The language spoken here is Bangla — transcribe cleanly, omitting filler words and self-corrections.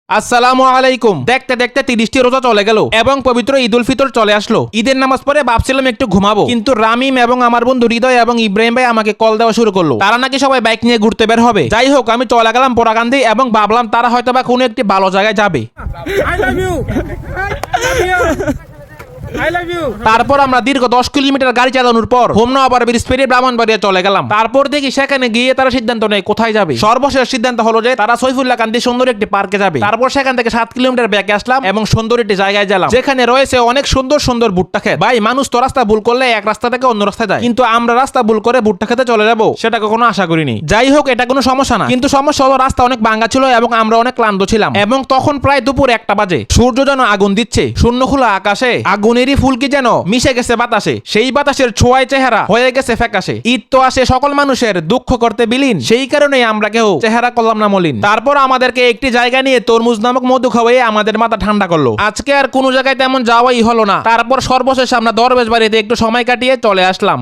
আসসালামু আলাইকুম। দেখতে দেখতে 30টি রোজা চলে গেল এবং পবিত্র ঈদ উল ফিতর চলে আসলো। ঈদের নামাজ পড়ে ভাবছিলাম একটু ঘুমাবো, কিন্তু রামিম এবং আমার বন্ধু হৃদয় এবং ইব্রাহিম ভাই আমাকে কল দেওয়া শুরু করলো। তারা নাকি সবাই বাইক নিয়ে ঘুরতে বের হবে। যাই হোক, আমি চলে গেলাম পোড়াকান্দি এবং ভাবলাম তারা হয়তো বা কোনো একটি ভালো জায়গায় যাবে। তারপর আমরা দীর্ঘ 10 কিলোমিটার গাড়ি চালানোর পর হোমনা ব্রিজ পেরিয়ে ব্রাহ্মণবাড়িয়া চলে গেলাম। তারপর দেখি সেখানে গিয়ে তারা সিদ্ধান্ত নেয় কোথায় যাবে। সর্বশেষ সিদ্ধান্ত হলো যে তারা সৈফুল্লাহ কান্দি সুন্দর একটি পার্কে যাবে। তারপর সেখান থেকে 7 কিলোমিটার ব্যাকে আসলাম এবং সুন্দর একটি জায়গায় গেলাম যেখানে রয়েছে অনেক সুন্দর সুন্দর ভুট্টা ক্ষেত। ভাই, মানুষ তো রাস্তা ভুল করলে এক রাস্তা থেকে অন্য রাস্তায় যায়, কিন্তু আমরা রাস্তা ভুল করে ভুট্টা খেতে চলে যাবো সেটা কখনো আশা করিনি। যাই হোক, এটা কোনো সমস্যা না, কিন্তু সমস্যা হলো রাস্তা অনেক ভাঙা ছিল এবং আমরা অনেক ক্লান্ত ছিলাম এবং তখন প্রায় দুপুর 1টা বাজে। সূর্য যেন আগুন দিচ্ছে, শূন্য খোলা আকাশে আগুনেরই ফুলকি যেন মিশে গেছে বাতাসে। সেই বাতাসের ছোঁয়ায় চেহারা হয়ে গেছে ফ্যাকাশে। ঈদ তো আসে সকল মানুষের দুঃখ করতে বিলীন, সেই কারণেই আমরা কেউ চেহারা করলাম না মলিন। তারপর আমাদেরকে একটি জায়গা নিয়ে তরমুজ নামক মধু খাওয়াইয়ে আমাদের মাথা ঠান্ডা করলো। আজকে আর কোনো জায়গায় তেমন যাওয়াই হলো না। তারপর সর্বশেষ আমরা দরবেশ বাড়িতে একটু সময় কাটিয়ে চলে আসলাম।